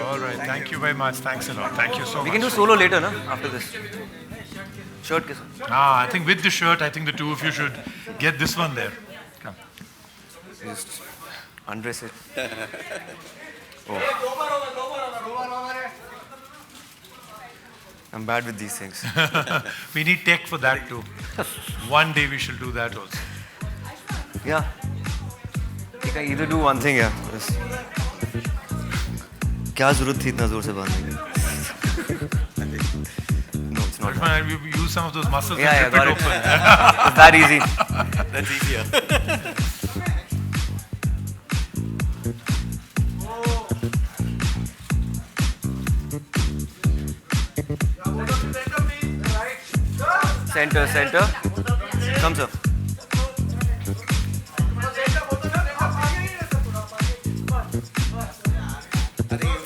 All right. Thank you very much. Thanks a lot. Thank you so much. We can do solo later, no? After this. Shirt kiss. I think with the shirt, I think the two of you should get this one there. Come. Just undress it. I'm bad with these things. We need tech for that too. One day we shall do that also. Yeah. You can either do one thing, yeah. क्या ज़रूरत थी इतना ज़ोर से बांधने की? No, it's not. You use some of those muscles Yeah, and rip got it it. open. It's that easy. That's easier. Center, center. Come, sir.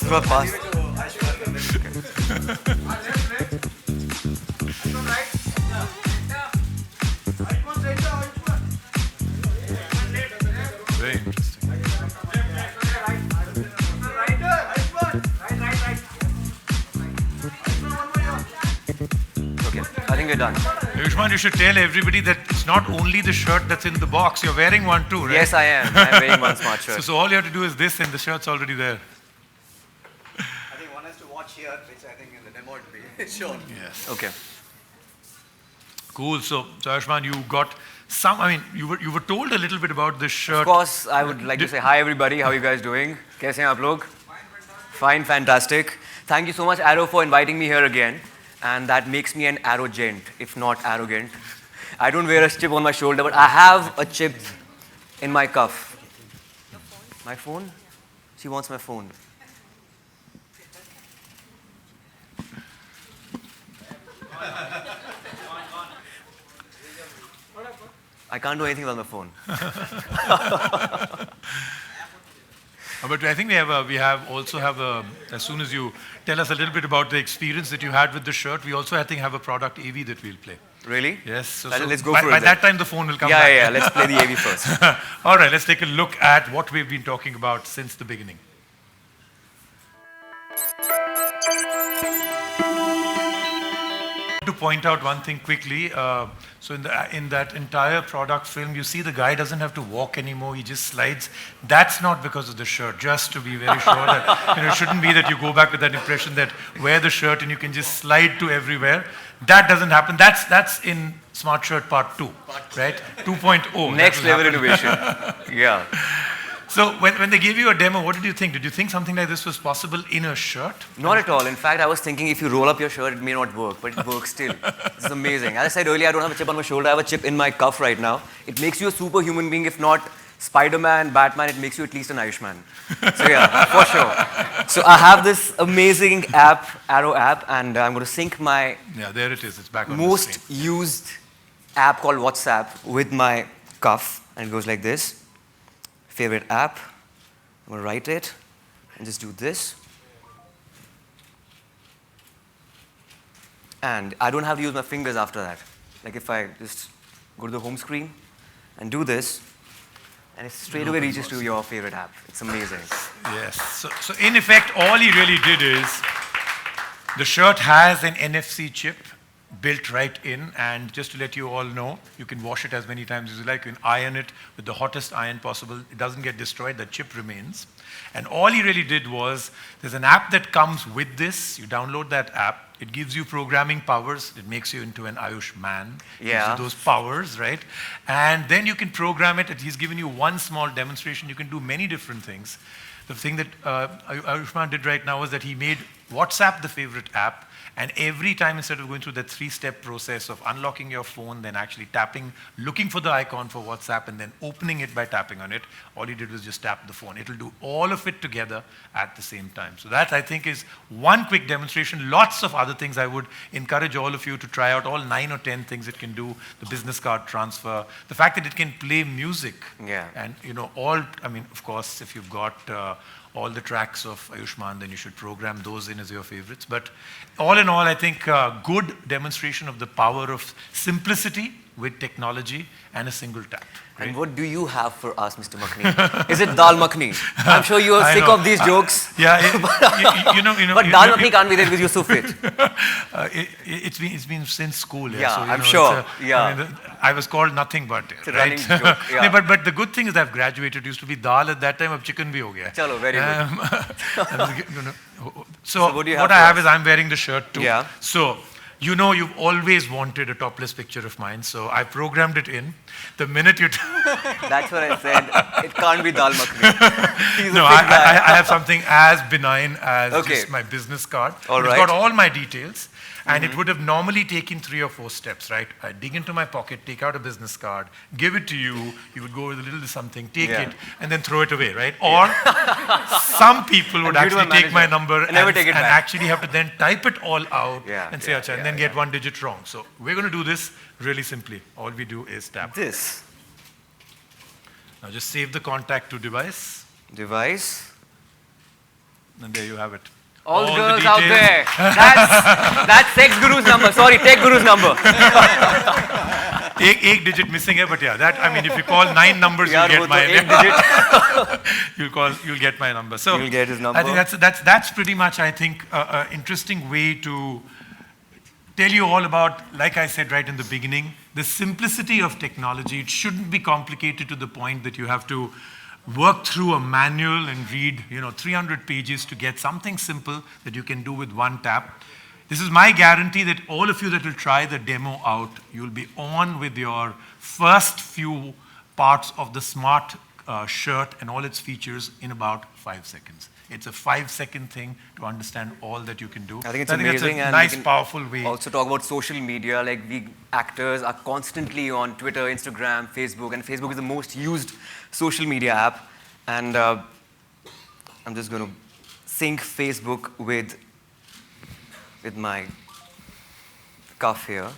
Throw past. Very interesting. Okay, I think we're done. Ayushmann, you should tell everybody that it's not only the shirt that's in the box. You're wearing one too, right? Yes, I am. I'm wearing one smart shirt. So all you have to do is this, and the shirt's already there. I think one has to watch here, which I think in the demo would be shown. Yes. Okay. Cool. So Ayushmann, you got some. I mean, you were told a little bit about this shirt. Of course, I would like to say hi everybody. How are you guys doing? कैसे हैं आप लोग? Fine, fantastic. Thank you so much, Arrow, for inviting me here again. And that makes me an arrogant, if not arrogant. I don't wear a chip on my shoulder, but I have a chip in my cuff. My phone? She wants my phone. I can't do anything on my phone. But I think we also have as soon as you tell us a little bit about the experience that you had with the shirt, we also I think have a product AV that we'll play. Really? Yes. So Let's go by, for it. By then. that time the phone will come back. Yeah. Let's play the AV first. All right, let's take a look at what we've been talking about since the beginning. To point out one thing quickly, so in that entire product film, you see the guy doesn't have to walk anymore; he just slides. That's not because of the shirt. Just to be very sure that it shouldn't be that you go back with that impression that wear the shirt and you can just slide to everywhere. That doesn't happen. That's in Smart Shirt Part 2, right? 2.0. Next level innovation. Yeah. So when they gave you a demo, what did you think? Did you think something like this was possible in a shirt? Not at all. In fact, I was thinking if you roll up your shirt, it may not work, but it works still. This is amazing. As I said earlier, I don't have a chip on my shoulder. I have a chip in my cuff right now. It makes you a superhuman being. If not Spider-Man, Batman, it makes you at least an Ayushmann. So yeah, for sure. So I have this amazing app, Arrow app, and I'm going to sync my there it is. It's back on most the screen. used app called WhatsApp with my cuff, and it goes like this. Favorite app. I'm going to write it and just do this. And I don't have to use my fingers after that. Like if I just go to the home screen and do this, and it straight away reaches to your favorite app. It's amazing. Yes. So in effect, all he really did is the shirt has an NFC chip built right in, and just to let you all know, you can wash it as many times as you like. You can iron it with the hottest iron possible. It doesn't get destroyed. The chip remains. And all he really did was, there's an app that comes with this. You download that app. It gives you programming powers. It makes you into an Ayushmann. Yeah. Gives you those powers, right? And then you can program it. He's given you one small demonstration. You can do many different things. The thing that Ayushmann did right now was that he made WhatsApp the favorite app. And every time, instead of going through that 3-step process of unlocking your phone, then actually tapping, looking for the icon for WhatsApp, and then opening it by tapping on it, all he did was just tap the phone. It'll do all of it together at the same time. So that, I think, is one quick demonstration. Lots of other things I would encourage all of you to try out, all 9 or 10 things it can do. The business card transfer, the fact that it can play music. Yeah. And, of course, if you've got all the tracks of Ayushmann, then you should program those in as your favorites. But all in all, I think good demonstration of the power of simplicity with technology and a single tap. Right? And what do you have for us, Mr. Makhni? Is it dal makhni? I'm sure you are I sick know. of these jokes. Yeah, But dal makhni can't be there because you're so fit. It's been since school. Yeah, so, I'm sure. I was called nothing but. It's a right? running joke. Yeah. but the good thing is I've graduated. It used to be dal at that time. Ab chicken bhi ho gaya. Chalo, very good. So what do you what have I for have us? is I'm wearing the shirt too. Yeah. So you've always wanted a topless picture of mine. So I programmed it in. The minute you. That's what I said. It can't be dal makhni. He's No, a big guy. I have something as benign as Okay. just my business card. All It's right. got all my details. And it would have normally taken 3 or 4 steps, right? I dig into my pocket, take out a business card, give it to you. You would go with a little something, take Yeah. it, and then throw it away, right? Or some people would And give to actually my take my manager number and never take it and back. actually have to then type it all out Yeah, and say, yeah, "Acha," and yeah, then get 1 digit wrong. So we're going to do this really simply. All we do is tap. This Now just save the contact to device, device. and there you have it. All the the girls out details. there. That's sex guru's number. Sorry, tech guru's number. एक digit missing है, but yeah, that I mean, if you call 9 numbers, Yaar, you'll wo get to my ek digit. you'll get my number. So You'll get his number. I think that's pretty much I think an interesting way to tell you all about, like I said right in the beginning, the simplicity of technology. It shouldn't be complicated to the point that you have to work through a manual and read 300 pages to get something simple that you can do with 1 tap. This is my guarantee that all of you that will try the demo out, you'll be on with your first few parts of the smart shirt and all its features in about 5 seconds. It's a 5-second thing to understand all that you can do. I think it's that's amazing, a and nice, we can powerful way. Also talk about social media. Like, we actors are constantly on Twitter, Instagram, Facebook, and Facebook is the most used social media app. And I'm just going to sync Facebook with my cuff here.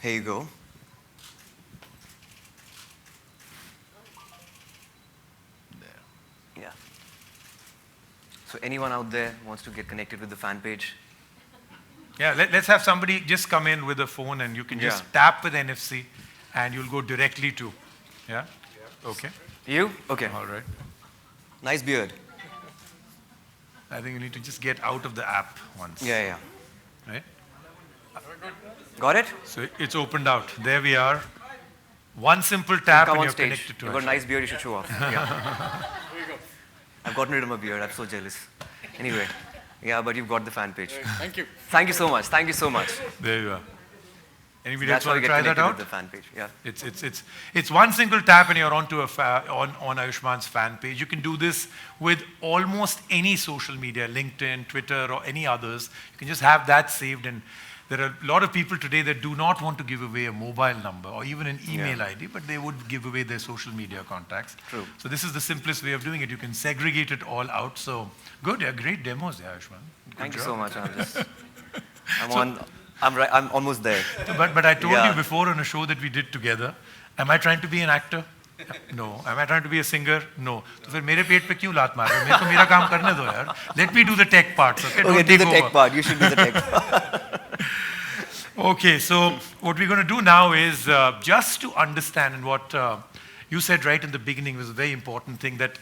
Here you go. Yeah. So anyone out there wants to get connected with the fan page? Yeah, let's have somebody just come in with a phone and you can just tap with NFC and you'll go directly to. Yeah? Okay. You? Okay. All right. Nice beard. I think you need to just get out of the app once. Yeah. Right? Got it? So it's opened out. There we are. 1 simple tap Come and on you're stage. connected to You've got it. a nice beard, you should show off. Yeah. I've gotten rid of my beard. I'm so jealous. Anyway, yeah, but you've got the fan page. Thank you. Thank you so much. Thank you so much. There you are. Anybody That's else how you want to get try that connected with out? the fan page. Yeah. It's 1 single tap and you're onto on Ayushmann's fan page. You can do this with almost any social media, LinkedIn, Twitter, or any others. You can just have that saved, and there are a lot of people today that do not want to give away a mobile number or even an email ID, but they would give away their social media contacts. True. So this is the simplest way of doing it. You can segregate it all out. So good, yeah, great demos, yeah, Ayushmann. Good Thank you job. so much. I'm almost there. But I told Yeah. you before on a show that we did together, am I trying to be an actor? No. Am I trying to be a singer? No. तो फिर मेरे पेट पे क्यों लात मार रहे हो? मेरे को मेरा काम करने दो यार. Let me do the tech parts, okay? Okay, Don't do take the over. tech part. You should do the tech part. Okay, so what we're going to do now is just to understand, and what you said right in the beginning was a very important thing, that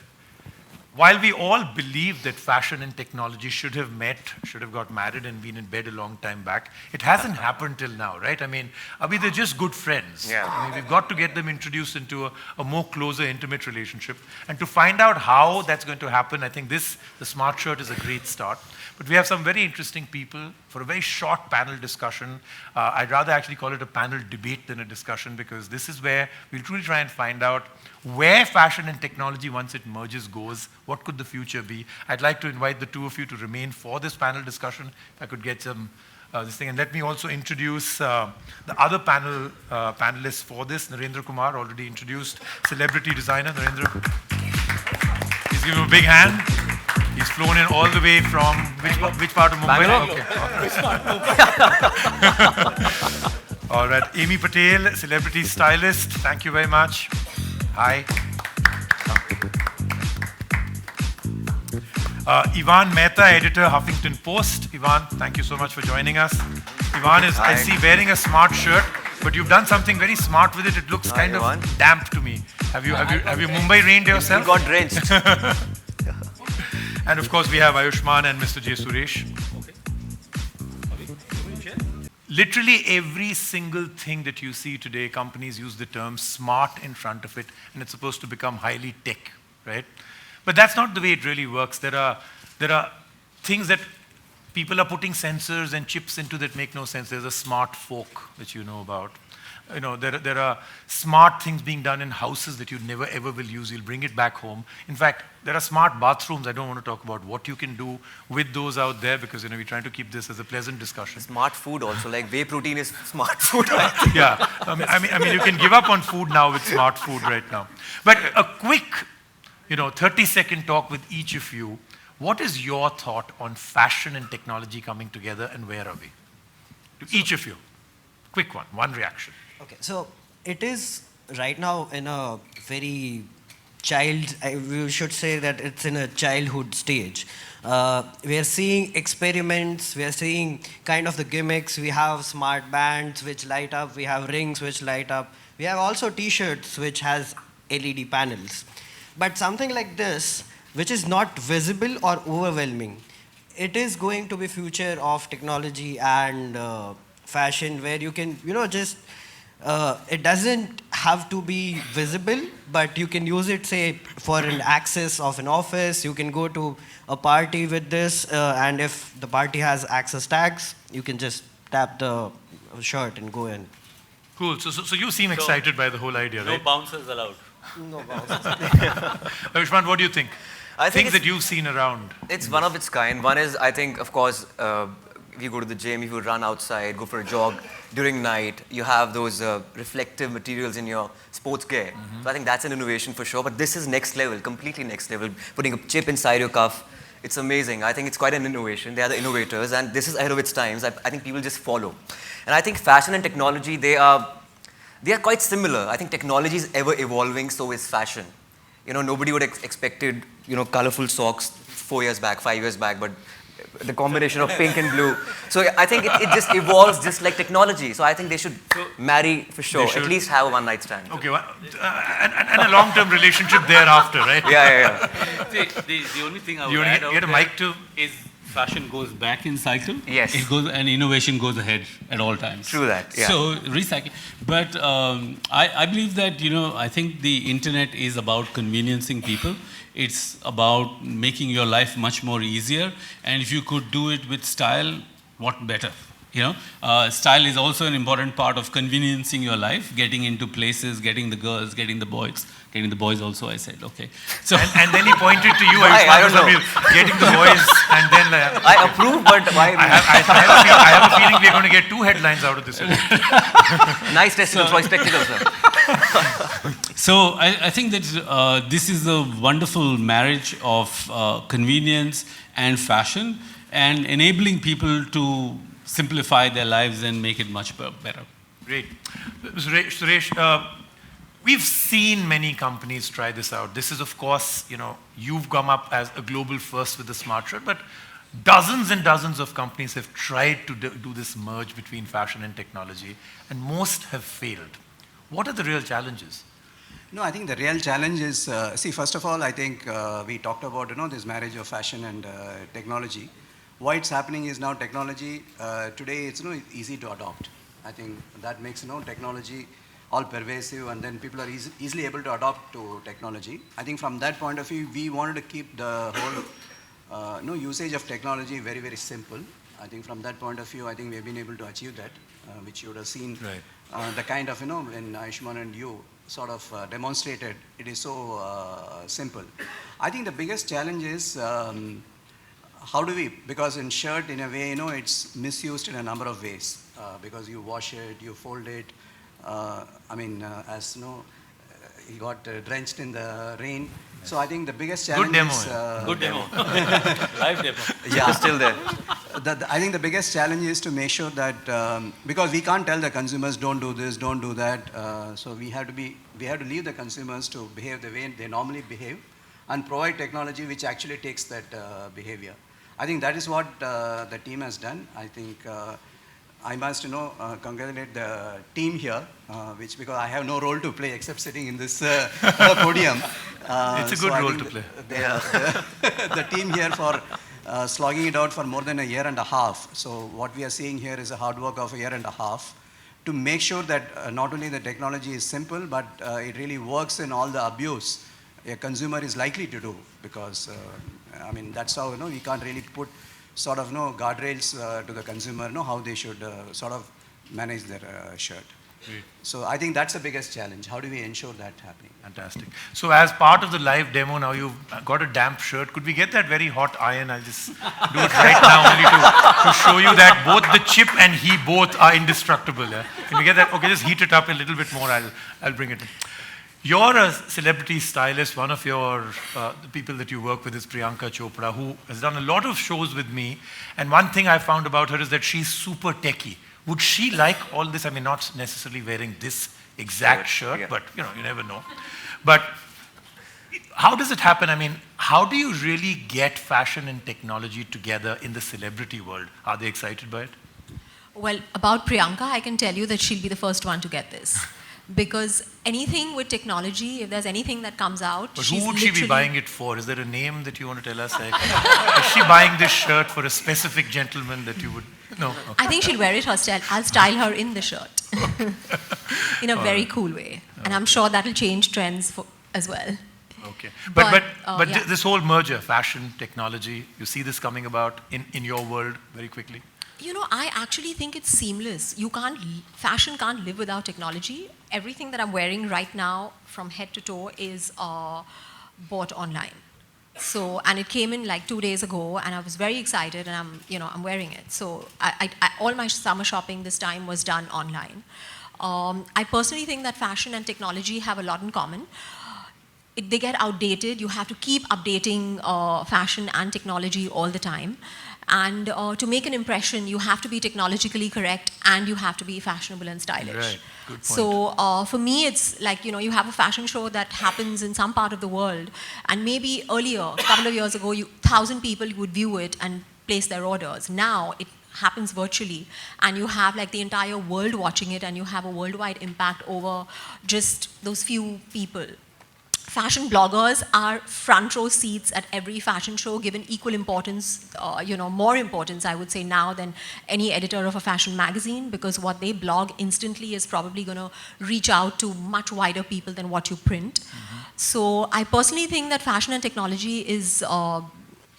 while we all believe that fashion and technology should have met, should have got married and been in bed a long time back, it hasn't happened till now, right? I mean, they're just good friends. Yeah. I mean, we've got to get them introduced into a more closer, intimate relationship. And to find out how that's going to happen, I think the smart shirt is a great start. But we have some very interesting people for a very short panel discussion. I'd rather actually call it a panel debate than a discussion, because this is where we'll truly try and find out where fashion and technology, once it merges, goes. What could the future be? I'd like to invite the two of you to remain for this panel discussion. If I could get some this thing. And let me also introduce the other panelists for this. Narendra Kumar, already introduced, celebrity designer. Narendra, please give him a big hand. He's flown in all the way from which part of Mumbai? Bangalore. Okay. All right. Amy Patel, celebrity stylist. Thank you very much. Hi. Ivan Mehta, editor, Huffington Post. Ivan, thank you so much for joining us. Ivan is, Hi. I see, wearing a smart shirt. but you've done something very smart with it. It looks kind of damp to me. Have you Mumbai rained yourself? You got drenched. And of course, we have Ayushmann and Mr. J. Suresh. Literally every single thing that you see today, companies use the term smart in front of it, and it's supposed to become highly tech, right? But that's not the way it really works. There are things that people are putting sensors and chips into that make no sense. There's a smart fork that you know about. You know, there are smart things being done in houses that you never ever will use. You'll bring it back home. In fact, there are smart bathrooms. I don't want to talk about what you can do with those out there because, you know, we're trying to keep this as a pleasant discussion. Smart food also, like whey protein is smart food. Yeah, I mean, you can give up on food now with smart food right now. But a quick, 30-second talk with each of you. What is your thought on fashion and technology coming together, and where are we? To each of you, quick one reaction. Okay, so it is right now in a very we should say that it's in a childhood stage. We are seeing experiments, we are seeing kind of the gimmicks. We have smart bands which light up, we have rings which light up. We have also t-shirts which has LED panels. But something like this, which is not visible or overwhelming, it is going to be future of technology and fashion where you can, just it doesn't have to be visible, but you can use it, say, for an access of an office. You can go to a party with this, and if the party has access tags, you can just tap the shirt and go in. Cool. So you seem excited by the whole idea, right? No bouncers allowed. No bouncers. Ayushmann, what do you think? I think things that you've seen around. It's one of its kind. One is, I think, of course, if you go to the gym, if you run outside, go for a jog during night, you have those reflective materials in your sports gear. So I think that's an innovation for sure. But this is next level, completely next level. Putting a chip inside your cuff, it's amazing. I think it's quite an innovation. They are the innovators, and this is ahead of its times. I think people just follow. And I think fashion and technology, they are quite similar. I think technology is ever evolving, so is fashion. Nobody would expected, colorful socks 4 years back, 5 years back, but the combination of pink and blue. So I think it just evolves just like technology. So I think they should marry for sure, at least have a one-night stand. Okay, and a long-term relationship thereafter, right? Yeah. See, the only thing I would add out there is fashion goes back in cycle. Yes. It goes, and innovation goes ahead at all times. True that, yeah. So recycling. But I believe that, I think the internet is about conveniencing people. It's about making your life much more easier. And if you could do it with style, what better? Style is also an important part of conveniencing your life, getting into places, getting the girls, getting the boys also, I said, okay. So and then he pointed to you, I don't know. Getting the boys, and then... I approve, but why? I have a feeling we're going to get 2 headlines out of this. Nice testicles for spectacles, sir. So I think that this is a wonderful marriage of convenience and fashion, and enabling people to simplify their lives and make it much better. Great. Suresh, we've seen many companies try this out. This is, of course, you've come up as a global first with the smart shirt, but dozens and dozens of companies have tried to do this merge between fashion and technology, and most have failed. What are the real challenges? No, I think the real challenge is, first of all, I think we talked about, this marriage of fashion and technology. Why it's happening is now technology, today it's easy to adopt. I think that makes technology all pervasive, and then people are easily able to adopt to technology. I think from that point of view, we wanted to keep the whole usage of technology very, very simple. I think from that point of view, I think we've been able to achieve that, which you would have seen. Right. The kind of, when Ayushmann and you sort of demonstrated, it is so simple. I think the biggest challenge is, how do we, because in shirt, in a way, it's misused in a number of ways, because you wash it, you fold it, he got drenched in the rain. So I think the biggest challenge is... Good demo. Live demo. Yeah, still there. I think the biggest challenge is to make sure that, because we can't tell the consumers, don't do this, don't do that, so we have to leave the consumers to behave the way they normally behave, and provide technology which actually takes that behavior. I think that is what the team has done. I think I must, congratulate the team here, because I have no role to play except sitting in this podium. It's a good role to play. The team here for slogging it out for more than a year and a half. So what we are seeing here is a hard work of a year and a half to make sure that not only the technology is simple, but it really works in all the abuse a consumer is likely to do, because that's how we can't really put sort of guardrails to the consumer, how they should sort of manage their shirt. Great. So I think that's the biggest challenge. How do we ensure that happening? Fantastic. So as part of the live demo, now you've got a damp shirt. Could we get that very hot iron? I'll just do it right now only to show you that both the chip and he both are indestructible. Yeah? Can we get that? Okay, just heat it up a little bit more. I'll bring it in. You're a celebrity stylist. One of your the people that you work with is Priyanka Chopra, who has done a lot of shows with me. And one thing I found about her is that she's super techie. Would she like all this? I mean, not necessarily wearing this exact shirt, yeah. but you never know. But how does it happen? I mean, how do you really get fashion and technology together in the celebrity world? Are they excited by it? Well, about Priyanka, I can tell you that she'll be the first one to get this. Because anything with technology, if there's anything that comes out, but she's who would she be literally- buying it for? Is there a name that you want to tell us? Like, is she buying this shirt for a specific gentleman that you would... No. Okay. I think she'll wear it herself. I'll style her in the shirt. In a very cool way. And I'm sure that'll change trends as well. Okay. But, But yeah. this whole merger, fashion, technology, you see this coming about in your world very quickly? I actually think it's seamless. Fashion can't live without technology. Everything that I'm wearing right now, from head to toe, is bought online. So, and it came in like 2 days ago, and I was very excited, and I'm wearing it. So, all my summer shopping this time was done online. I personally think that fashion and technology have a lot in common. They get outdated. You have to keep updating fashion and technology all the time. And to make an impression, you have to be technologically correct and you have to be fashionable and stylish. Right. Good point. So for me, it's like, you have a fashion show that happens in some part of the world, and maybe earlier, a couple of years ago, 1,000 people would view it and place their orders. Now it happens virtually, and you have like the entire world watching it, and you have a worldwide impact over just those few people. Fashion bloggers are front row seats at every fashion show, given equal importance, more importance, I would say, now than any editor of a fashion magazine, because what they blog instantly is probably going to reach out to much wider people than what you print. Mm-hmm. So I personally think that fashion and technology is,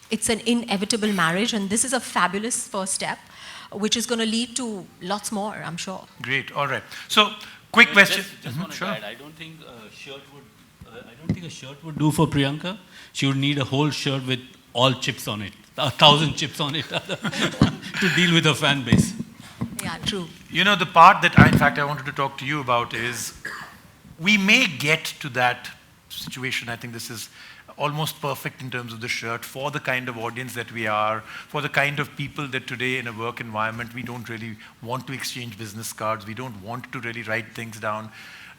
it's an inevitable marriage, and this is a fabulous first step, which is going to lead to lots more, I'm sure. Great. All right. So, quick question. Just want to Sure. add, I don't think a shirt would do for Priyanka. She would need a whole shirt with all chips on it, 1,000 chips on it, to deal with her fan base. Yeah, true. The part that I wanted to talk to you about is, we may get to that situation. I think this is almost perfect in terms of the shirt for the kind of audience that we are, for the kind of people that today in a work environment, we don't really want to exchange business cards. We don't want to really write things down.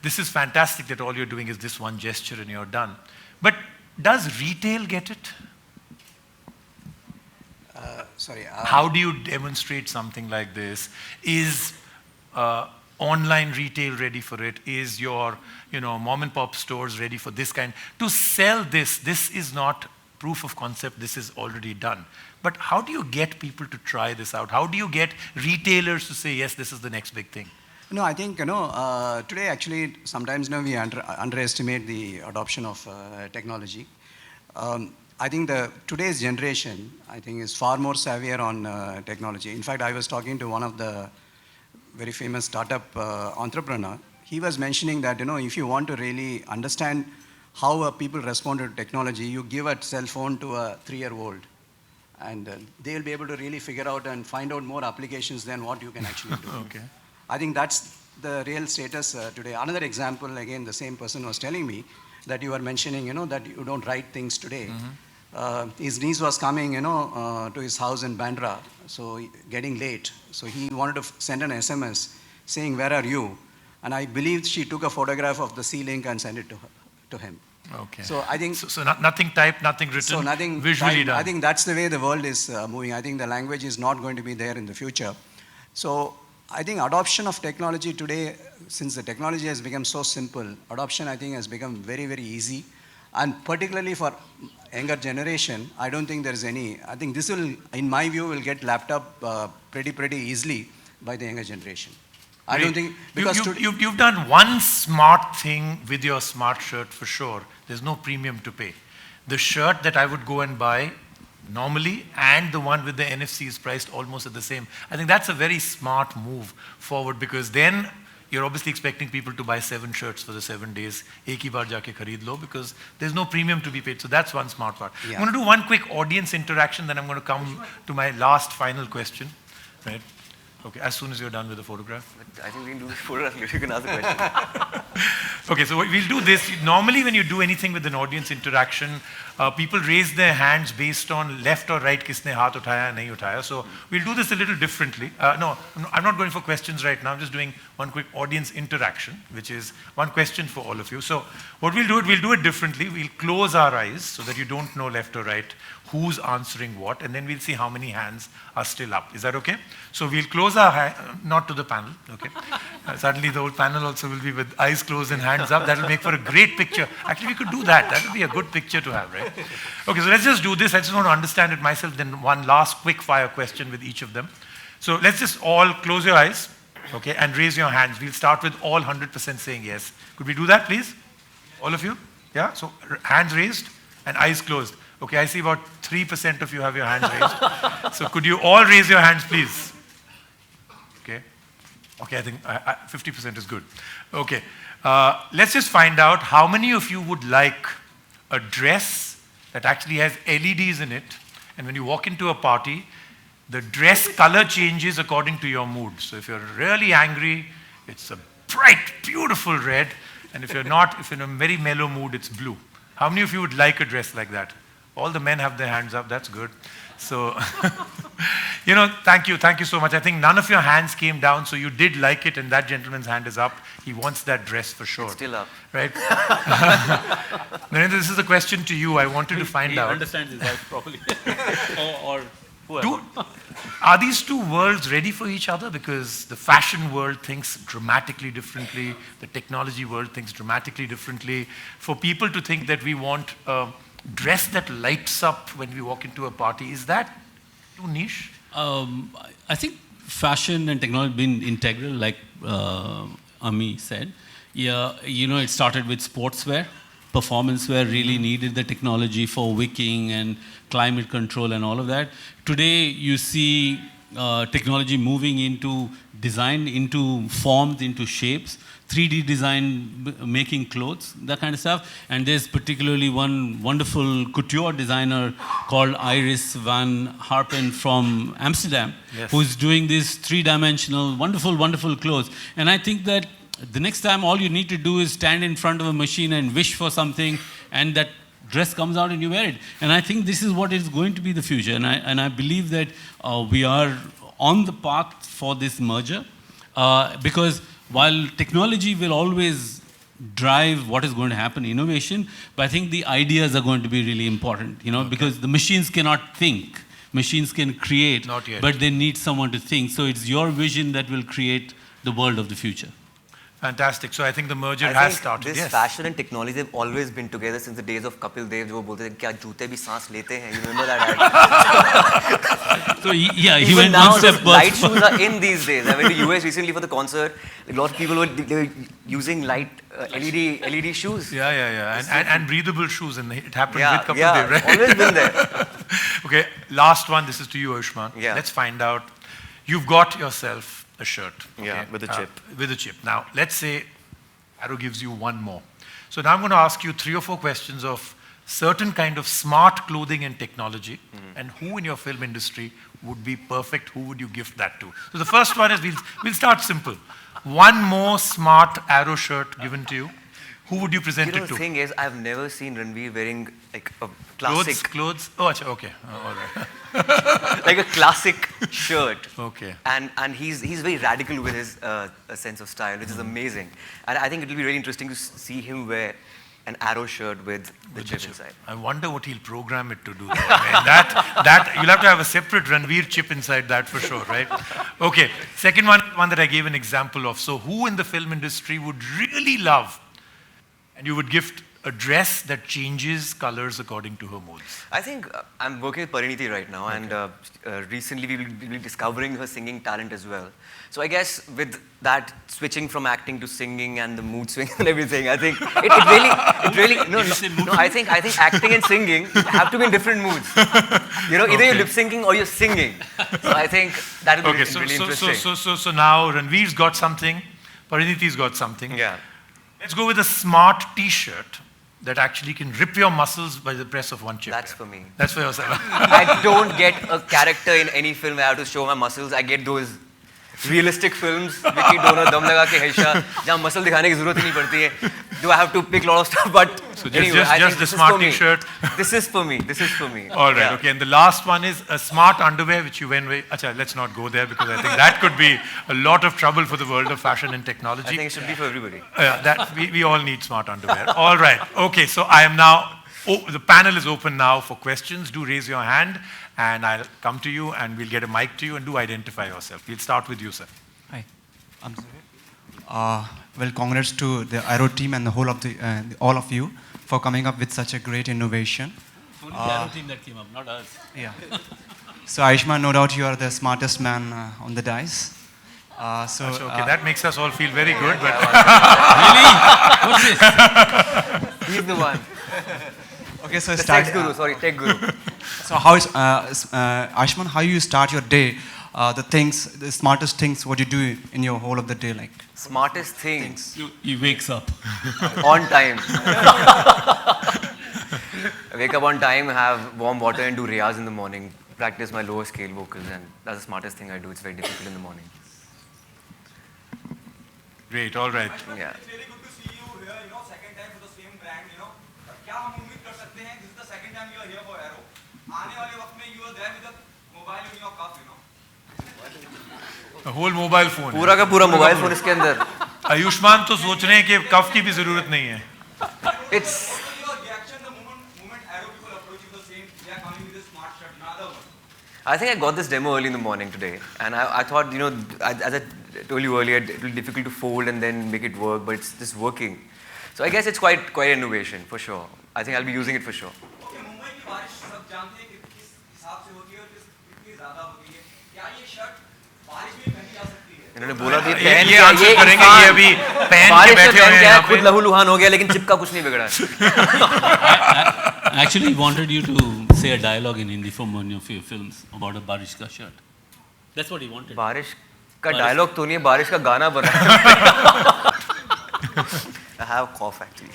This is fantastic that all you're doing is this one gesture and you're done. But does retail get it? How do you demonstrate something like this? Is online retail ready for it? Is your mom and pop stores ready for this kind? To sell this, this is not proof of concept, this is already done. But how do you get people to try this out? How do you get retailers to say, yes, this is the next big thing? No, I think, today actually sometimes we underestimate the adoption of technology. I think today's generation, I think, is far more savvier on technology. In fact, I was talking to one of the very famous startup entrepreneur. He was mentioning that, if you want to really understand how people respond to technology, you give a cell phone to a 3-year-old. And they'll be able to really figure out and find out more applications than what you can actually do. Okay. I think that's the real status today. Another example, again, the same person was telling me that you were mentioning, that you don't write things today. Mm-hmm. His niece was coming, to his house in Bandra, so getting late. So he wanted to send an SMS saying, "Where are you?" And I believe she took a photograph of the C-Link and sent it to him. Okay. So I think... So nothing typed, nothing written, So nothing visually done. I think that's the way the world is moving. I think the language is not going to be there in the future. So I think adoption of technology today, since the technology has become so simple, adoption I think has become very, very easy. And particularly for younger generation, I don't think there's any, I think this will, in my view, will get lapped up pretty easily by the younger generation. I don't think, because you've done one smart thing with your smart shirt for sure. There's no premium to pay. The shirt that I would go and buy normally and the one with the NFC is priced almost at the same. I think that's a very smart move forward, because then you're obviously expecting people to buy 7 shirts for the 7 days. Ek hi baar jaake khareed lo, because there's no premium to be paid. So that's one smart part. Yeah. I'm going to do one quick audience interaction, then I'm going to come to my last final question. Right? Okay, as soon as you're done with the photograph. I think we can do this photograph later. You can ask the question. Okay, so we'll do this. Normally when you do anything with an audience interaction, people raise their hands based on left or right, kisne haath uthaya, nahi uthaya. So we'll do this a little differently. No, I'm not going for questions right now. I'm just doing one quick audience interaction, which is one question for all of you. So what we'll do it differently. We'll close our eyes so that you don't know left or right who's answering what, and then we'll see how many hands are still up. Is that okay? So we'll close our hands, not to the panel, okay? Suddenly the whole panel also will be with eyes closed and hands up. That'll make for a great picture. Actually, we could do that. That would be a good picture to have, right? Okay, so let's just do this. I just want to understand it myself, then one last quick fire question with each of them. So let's just all close your eyes, okay, and raise your hands. We'll start with all 100% saying yes. Could we do that, please? All of you? Yeah, so hands raised and eyes closed. Okay, I see about 3% of you have your hands raised. So could you all raise your hands, please? Okay. Okay, I think 50% is good. Okay. Let's just find out how many of you would like a dress that actually has LEDs in it, and when you walk into a party, the dress color changes according to your mood. So if you're really angry, it's a bright, beautiful red, and if you're not, if you're in a very mellow mood, it's blue. How many of you would like a dress like that? All the men have their hands up, that's good. So, thank you so much. I think none of your hands came down, so you did like it, and that gentleman's hand is up. He wants that dress for sure. It's still up. Right? Narendra, this is a question to you. I wanted to find out. He understands his wife properly. or whoever. Are these two worlds ready for each other? Because the fashion world thinks dramatically differently, the technology world thinks dramatically differently. For people to think that we want dress that lights up when we walk into a party, is that too niche? I think fashion and technology have been integral, like Ami said. Yeah, it started with sportswear. Performance wear really needed the technology for wicking and climate control and all of that. Today, you see technology moving into design, into forms, into shapes. 3D design, making clothes, that kind of stuff. And there's particularly one wonderful couture designer called Iris van Harpen from Amsterdam, yes, who's doing these 3-dimensional, wonderful clothes. And I think that the next time all you need to do is stand in front of a machine and wish for something, and that dress comes out and you wear it. And I think this is what is going to be the future. And I believe that we are on the path for this merger, because while technology will always drive what is going to happen, innovation, but I think the ideas are going to be really important, because the machines cannot think. Machines can create, Not yet, but they need someone to think. So it's your vision that will create the world of the future. Fantastic. So I think the merger has started. This Yes. fashion and technology have always been together since the days of Kapil Dev, जो वो बोलते थे क्या जूते भी सांस लेते हैं. You remember that ad? So he Even went now, one step those light further. shoes are in these days. I went to US recently for the concert. A lot of people were using light LED shoes. Yeah. And breathable shoes, and it happened Yeah, with Kapil yeah, Dev, right? always been there. Okay, last one. This is to you, Ayushmann. Yeah. Let's find out. You've got yourself a shirt. Yeah, with a chip. With a chip. Now, let's say Arrow gives you one more. So now I'm going to ask you 3 or 4 questions of certain kind of smart clothing and technology, and who in your film industry would be perfect, who would you gift that to? So the first one is, we'll start simple. One more smart Arrow shirt given to you. Who would you present it The to? thing is, I've never seen Ranveer wearing like a classic, Clothes? Oh, acha, okay. All right. like a classic shirt. Okay. And he's very radical with his sense of style, which is amazing. And I think it will be really interesting to see him wear an arrow shirt with the chip inside. I wonder what he'll program it to do. Though. I mean, that you'll have to have a separate Ranveer chip inside that for sure, right? Okay, second one that I gave an example of. So who in the film industry would really love, and you would gift a dress that changes colors according to her moods? I think I'm working with Pariniti right now, and recently we will be discovering her singing talent as well. So I guess with that switching from acting to singing and the mood swing and everything, I think it really no, I think acting and singing have to be in different moods. You know, either you're lip syncing or you're singing. So I think that will be really interesting. So now Ranveer's got something, Pariniti's got something. Yeah. Let's go with a smart T-shirt that actually can rip your muscles by the press of one chip. That's for me. That's for yourself. I don't get a character in any film where I have to show my muscles. I get those realistic films, Vicky दोनों दम लगा के हमेशा जहाँ muscle दिखाने की ज़रूरत ही नहीं पड़ती है. Do I have to pick a lot of stuff? But so anyway, just the smart T-shirt. This is for me. This is for me. All right. Okay. And the last one is a smart underwear which you went with. Acha, let's not go there because I think that could be a lot of trouble for the world of fashion and technology. I think it should be for everybody. That we all need smart underwear. All right. Okay. So I am now. The panel is open now for questions. Do raise your hand, and I'll come to you, and we'll get a mic to you, and do identify yourself. We'll start with you, sir. Hi, I'm well, congrats to the Aero team and the whole of the all of you for coming up with such a great innovation. Only the Aero team that came up, not us. Yeah. So Ayushmann, no doubt you are the smartest man on the dice. Okay, that makes us all feel very good. But Really? What's this? He's the one. Okay, so The tech guru. Sorry, tech guru. So how is Ayushmann? How you start your day? The smartest things, what you do in your whole of the day, like Smartest things. He wakes up. On time. I wake up on time, have warm water and do riyaz in the morning. Practice my lower scale vocals, and that's the smartest thing I do. It's very difficult in the morning. great. All right. Yeah. It's really good to see you here, second time for the same brand, क्या हम उम्मीद कर सकते हैं? This is the second time you are here for Aero. आने वाले वक्त में you are there with a mobile in your cuff, A whole mobile phone. पूरा का पूरा मोबाइल फोन इसके अंदर. आयुष्मान तो सोच रहे हैं कि कफ की भी जरूरत नहीं है. It's Your reaction the moment Aero people approach you the same, they are coming with a smart shirt, another one. I think I got this demo early in the morning today, and I thought, as I told you earlier, it will be difficult to fold and then make it work, but it's just working. So I guess it's quite innovation for sure. I think I'll be using it for sure. Okay, Mumbai की बारिश सब जानते हैं कि किस हिसाब से होती है और कितनी ज़्यादा होती है. क्या ये शर्ट बारिश में पहनी जा सकती है? इन्होंने बोला कि ये पहन आंसर करेंगे. ये अभी पहन के बारिश में बैठे हुए पहन हैं के यहाँ खुद पे. लहूलुहान हो गया, लेकिन चिप का कुछ नहीं बिगड़ा. I actually wanted you to say a dialogue in Hindi from one of your films about a Barish ka shirt. That's what he wanted. बारिश का डायलॉग तो नहीं है, बारिश का गाना बना है. I have a cough actually.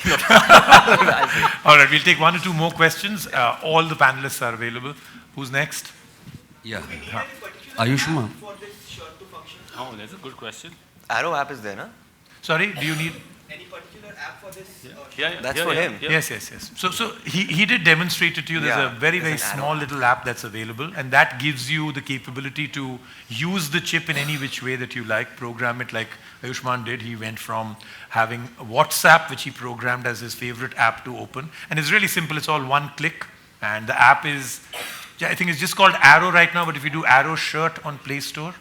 All right, we'll take one or two more questions. All the panelists are available. Who's next? Yeah. Ayushmann. Oh, that's a good question. Arrow app is there, na? Sorry, do you need? Any particular app for this? That's for him. Yes. So he did demonstrate it to you. There's Yeah, a very, there's very an small add-on. little app that's available, and that gives you the capability to use the chip in any which way that you like, program it like Ayushmann did. He went from having WhatsApp, which he programmed as his favorite app to open, and it's really simple. It's all one click, and the app is, I think it's just called Arrow right now, but if you do Arrow Shirt on Play Store,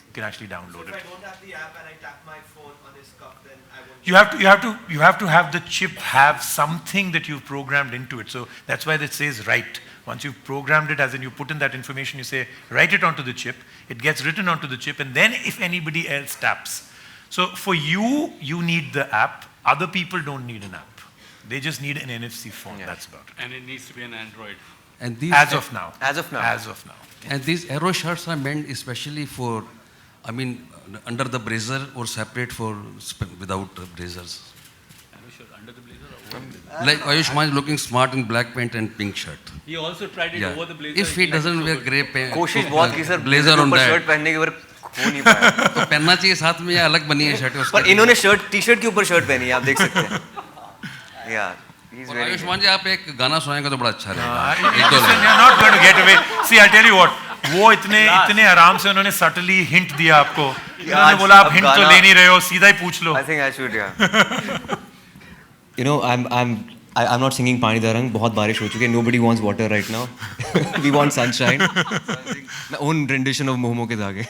you can actually download it. If I don't have the app and I tap my phone on this cup, then I won't. You have to have the chip have something that you've programmed into it. So that's why it says write. Once you've programmed it, as in you put in that information, you say write it onto the chip. It gets written onto the chip, and then if anybody else taps. So for you, you need the app. Other people don't need an app. They just need an NFC phone. Yeah. That's about it. And it needs to be an Android. And these As of now. As of now. As of now. And these Aero shirts are meant especially for, under the blazer or separate for without blazers. Under the blazer or Like Ayushmann is looking smart in black pant and pink shirt. He also tried it Yeah. over the blazer. If he doesn't wear grey pant, कोशिश बहुत की sir, blazer on ऊपर that, shirt पहनने के ऊपर हो नहीं पाया. तो पहनना चाहिए साथ में या अलग बनी है शर्ट उसकी. पर इन्होंने टी-शर्ट के ऊपर शर्ट पहनी है, आप देख सकते हैं. Yeah, he's और very आयुष्मान जी आप एक गाना सुनाएंगे तो बड़ा अच्छा रहेगा. Listen, you're not going to get away. See, I'll tell you what. वो इतने आराम से उन्होंने subtly hint दिया आपको. उन्होंने बोला आप hint तो ले नहीं रहे हो, सीधा ही पूछ लो. I think I should, yeah. You know, I'm not singing Pani Darang. बहुत बारिश हो चुकी है. Nobody wants water right now. We want sunshine. My own rendition of मोह मोह के धागे.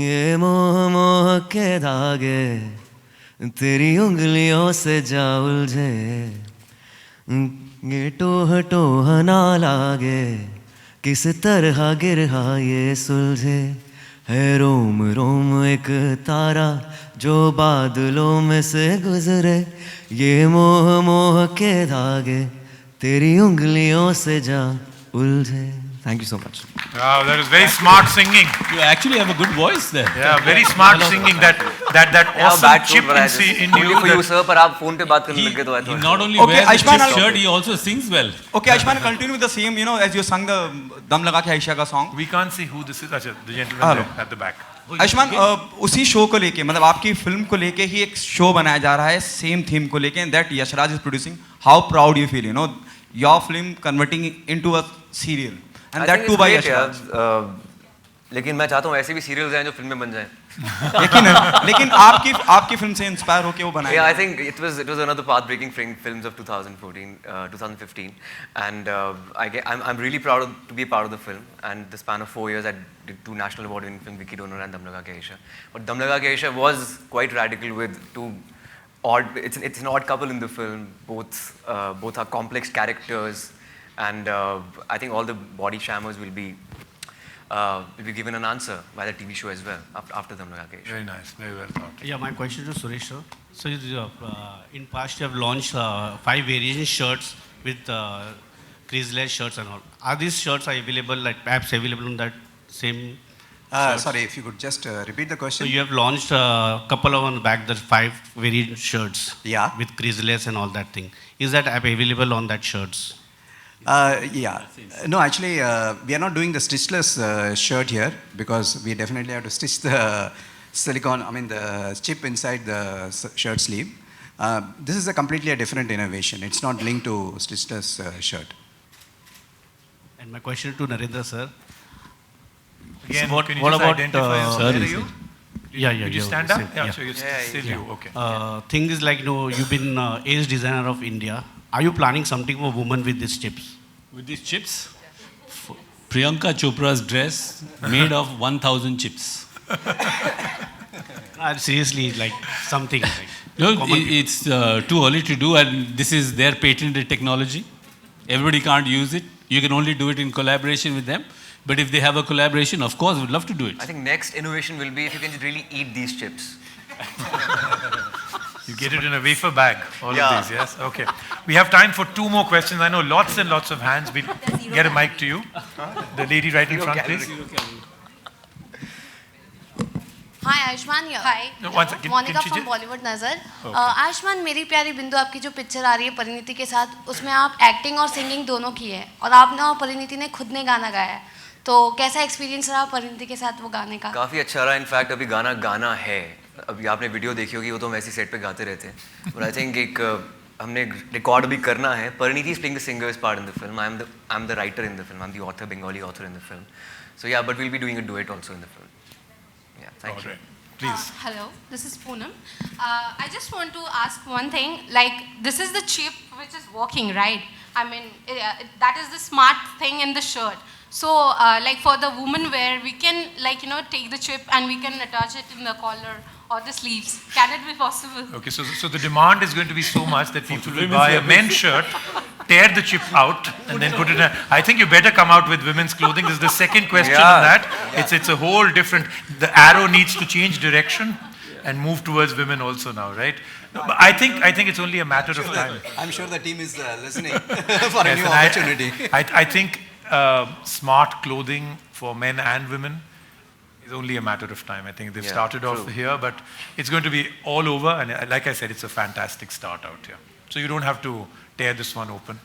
ये मोह मोह के धागे तेरी उंगलियों से जा उलझे ये टोह टोह ना लागे किस तरह गिरहा ये सुलझे है रोम रोम एक तारा जो बादलों में से गुजरे ये मोह मोह के धागे तेरी उंगलियों से जा उलझे. Thank you so much. Wow, that is very smart singing. You actually have a good voice there. Yeah, very smart singing. That awesome chip in Only you. for you, sir. पर आप phone पे बात करने लग गए तो I He thought. not only Okay, wears Ayushmann, the shirt, he also sings well. Okay, Ayushmann, continue with the same, you know, as you sung the Dam Laga Ke Aisha ka song. We can't see who this is. Achha, the gentleman Hello. there at the back. Ayushman उसी show को लेके मतलब आपकी film को लेके ही एक show बनाया जा रहा है सेम थीम को लेके and that Yashraj is producing. How proud you feel, you know, your film converting into a serial and that too by Yashraj. लेकिन मैं चाहता हूँ ऐसे भी सीरियल्स हैं जो फिल्में बन जाएं. लेकिन आपकी फिल्म से इंस्पायर होके वो बनाया. Yeah, I think it was another path-breaking films of 2015, and I'm really proud to be a part of the film. And the span of 4 years, I did 2 national award-winning films, Vicky Donor and Dam Laga Ke Aisha. But Dam Laga Ke Aisha was quite radical with 2 odd. It's an odd couple in the film. Both are complex characters, and I think all the body shammers will be given an answer by the TV show as well after Dam Laga Ke Aisha. Very nice, very well thought. Yeah, my question to Suresh sir. So in past you have launched 5 variation shirts with creaseless shirts and all. Are these shirts available, like apps available on that same? Sorry, if you could just repeat the question. So you have launched a couple of on back the 5 variant shirts. Yeah. With creaseless and all that thing. Is that app available on that shirts? Yeah. No, actually, we are not doing the stitchless shirt here because we definitely have to stitch the the chip inside the shirt sleeve. This is a completely different innovation. It's not linked to stitchless shirt. And my question to Narendra sir. Again, So can you what just about, identify sir, where are is you? Yeah, Did you yeah, stand up? Yeah, yeah. so it's still you. Okay. Thing is like, you know, you've been ace designer of India. Are you planning something for women with these chips? With these chips, Priyanka Chopra's dress made of 1,000 chips. Seriously, like something like. No, it's too early to do, and this is their patented technology. Everybody can't use it. You can only do it in collaboration with them. But if they have a collaboration, of course, we'd love to do it. I think next innovation will be if you can really eat these chips. You get it in a wafer bag, all Yeah. of these, yes? Okay. We have time for 2 more questions. I know lots and lots of hands. We'll get a mic to you. The lady right in front, please. Hi Ayushmann, here. Hi. No, one second. Monica Can she from just- Bollywood नजर. Okay. Ayushman, मेरी प्यारी बिंदु, आपकी जो picture आ रही है परिणीति के साथ, उसमें आप एक्टिंग और सिंगिंग दोनों की है और आपने और परिणीति ने खुद ने गाना गाया है. तो कैसा एक्सपीरियंस रहा परिणीति के साथ वो गाने का? काफ़ी अच्छा रहा. इनफैक्ट अभी गाना है. अभी आपने वीडियो देखी होगी, वो तो हम ऐसी सेट पे गाते रहते हैं. बट आई थिंक हमने रिकॉर्ड भी करना है. Parineeti is playing the singer's part in the film. I am the writer in the film. I am the author, Bengali author in the film. So yeah, but will be doing a duet also in the film. Yeah, thank you. Please. Hello, this is Poonam. I just want to ask one thing. Like, this is the chip which is working, right? I mean, that is the smart thing in the shirt. So, like for the woman wear, we can, like, you know, take the chip and we can attach it in the collar or the sleeves. Can it be possible? Okay, so the demand is going to be so much that people will buy a men's shirt, tear the chip out, and then put it in. I think you better come out with women's clothing. This is the second question on that. It's a whole different. The arrow needs to change direction and move towards women also now, right? No, but I think it's only a matter of time. I'm sure the team is listening for a Yes, new and opportunity. I think smart clothing for men and women is only a matter of time. I think they've started off here, but it's going to be all over. And like I said, it's a fantastic start out here. So you don't have to tear this one open.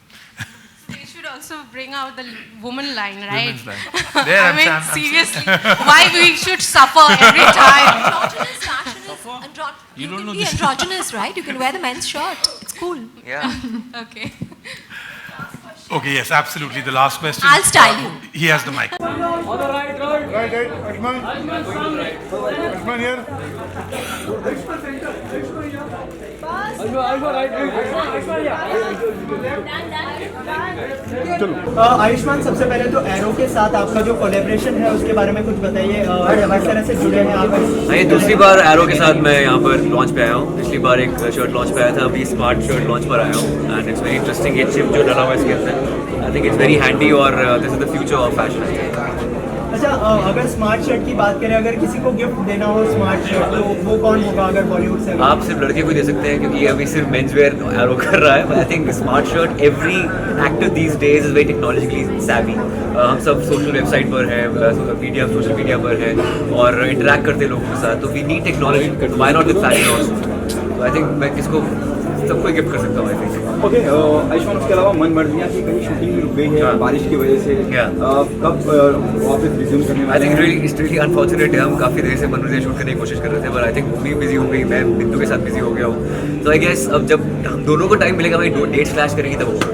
They should also bring out the woman line, right? Women's line. There, I I'm mean, Sam, I'm seriously, why we should suffer every time? Androgynous fashion is You don't can know be this. androgynous, right? You can wear the men's shirt. It's cool. Yeah. Okay. Okay, yes, absolutely. The last question. I'll style you. He has the mic. Right, Ayushmann. Ayushmann here. Ayushmann here. Ayushman, सबसे पहले तो arrow के साथ आपका जो collaboration है उसके बारे में कुछ बताइए, हर तरह से जुड़े हैं आप? ये दूसरी बार एरो के साथ मैं यहाँ पर लॉन्च पे आया हूँ। पिछली बार एक शर्ट लॉन्च पे आया था, अभी स्मार्ट शर्ट लॉन्च पर आया हूँ एंड इट्स वेरी इंटरेस्टिंग। ये चिप जो डला हुआ है इसके अंदर, I think it's very handy और this is the future of fashion. अच्छा, अगर स्मार्ट शर्ट की बात करें, अगर किसी को गिफ्ट देना हो स्मार्ट शर्ट, तो वो कौन होगा अगर बॉलीवुड से? आप सिर्फ लड़के को दे सकते हैं क्योंकि ये अभी सिर्फ मेंस वेयर एरो कर रहा है। I think smart shirt every actor these days is very technologically savvy. हम सब सोशल वेबसाइट पर हैं, सोशल मीडिया पर हैं और इंटरेक्ट करते हैं लोगों के साथ, तो we need technology, why not with fashion also. तो आई थिंक मैं किसको सबको गिफ्ट कर सकता हूँ। आई थिंक ओके, आयुष्मान, उसके अलावा मन मर्जियाँ की कहीं शूटिंग रुक गई है बारिश की वजह से, कब वापस रिज्यूम करने वाले? आई थिंक रियली अनफॉर्चुनेट है। हम काफ़ी देर से मन मर्जियाँ शूट करने की कोशिश कर रहे थे, पर आई थिंक वो भी बिजी हो गई, मैं बिंदु के साथ बिजी हो गया हूँ। तो आई गेस अब जब हम दोनों को टाइम मिलेगा, हमारी डेट्स क्लैश करेंगी तब होगा।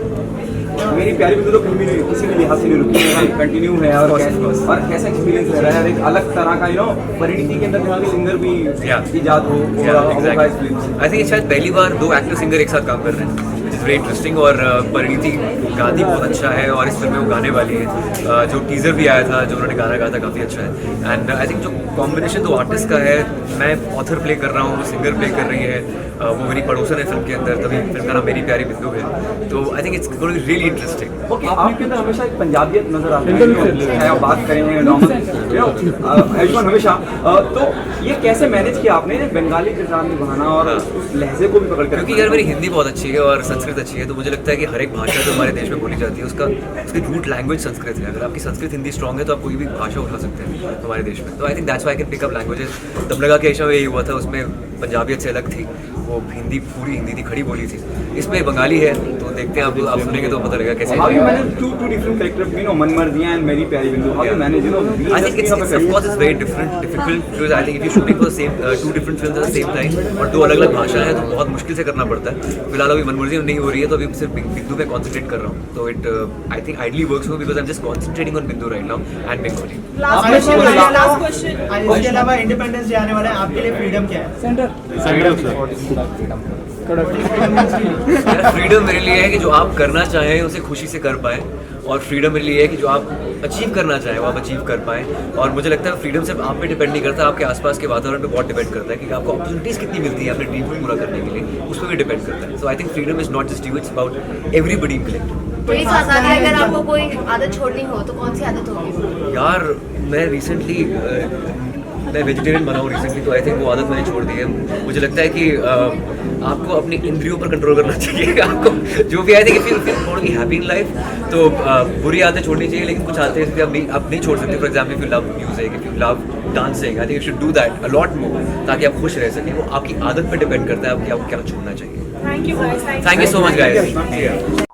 मेरी प्यारी बिंदु तो कहीं भी नहीं, किसी भी लिहाज से नहीं रुकी है, कंटिन्यू है। और कैसा एक्सपीरियंस रह रहा है? एक अलग तरह का परिणीति के अंदर जहाँ के सिंगर भी इजाद हो। आई थिंक शायद पहली बार 2 एक्टर सिंगर एक साथ काम कर रहे हैं, विच इज़ वेरी इंटरेस्टिंग। और परिणीति गाती बहुत अच्छा है और इस फिल्म में वो गाने वाली है। जो टीज़र भी आया था, जो उन्होंने गाना गाया था, काफ़ी अच्छा है। एंड आई थिंक जो कॉम्बिनेशन 2 आर्टिस्ट का है, मैं ऑथर प्ले कर रहा हूँ, वो सिंगर प्ले कर रही है, वो मेरी पड़ोसन है फिल्म के अंदर, तभी फिल्म का नाम मेरी प्यारी बिंदु है। तो I think it's going to be really interesting. Okay, आपके अंदर हमेशा एक पंजाबियत नजर आती है, आप बात करेंगे नॉर्मल आयुष्मान हमेशा। तो ये कैसे मैनेज किया आपने बंगाली किरदार निभाना और उस लहजे को भी पकड़ कर? क्योंकि यार मेरी हिंदी बहुत अच्छी है और संस्कृत अच्छी है, तो मुझे लगता है कि हर एक भाषा जो हमारे देश में बोली जाती है उसकी रूट लैंग्वेज संस्कृत है। अगर आपकी संस्कृत हिंदी स्ट्रॉन्ग है तो आप कोई भी भाषा उठा सकते हैं हमारे देश में। तो I think that's why I can pick up languages. दमलगा के एशिया में यही हुआ था, उसमें पंजाबियत से अलग थी, वो हिंदी पूरी हिंदी थी, खड़ी बोली थी। इसमें बंगाली है, तो देखते हैं आप सुनेंगे तो पता लगेगा कैसे। How you manage two different characters, मनमर्जियाँ and मेरी प्यारी बिंदु? How you manage, I think it's of course it's very difficult because I think if you're shooting for the same 2 different films at the same time और 2 अलग-अलग भाषा है तो बहुत मुश्किल से करना पड़ता है। फिलहाल अभी मनमर्जियाँ नहीं हो रही है, तो अभी सिर्फ बिंदु पे कॉन्सेंट्रेट कर रहा हूँ। तो it I think ideally works because I am just concentrating on Bindu right now and Bengali. Last question, इसके अलावा इंडिपेंडेंस डे आने वाला है, आपके लिए फ्रीडम क्या है? फ्रीडम मेरे लिए है कि जो आप करना चाहें उसे खुशी से कर पाएं, और फ्रीडम मेरे लिए है कि जो आप अचीव करना चाहें वो आप अचीव कर पाएं। और मुझे लगता है फ्रीडम सिर्फ आप पे डिपेंड नहीं करता, आपके आसपास के वातावरण पे बहुत डिपेंड करता है कि आपको अपॉर्चुनिटीज़ कितनी मिलती है अपने ड्रीम को पूरा करने के लिए, उस पर भी डिपेंड करता है। So I think freedom is not just you, it's about everybody collective. तो इस आज़ादी अगर आपको कोई आदत छोड़नी हो तो कौन सी आदत होगी? यार मैं रिसेंटली मैं वेजिटेरियन बना हूँ रिसेंटली, तो आई थिंक वो आदत मैंने छोड़ दी है। मुझे लगता है कि आपको अपनी इंद्रियों पर कंट्रोल करना चाहिए। आपको जो भी I think if you want to be happy in life तो बुरी आदतें छोड़नी चाहिए, लेकिन कुछ आदतें आप नहीं छोड़ सकते। For example if you love music, if you love dancing, I think you should do that a lot more ताकि आप खुश रह सकें। वो आपकी आदत पर डिपेंड करता है कि आपको क्या छोड़ना चाहिए। Thank you so much guys.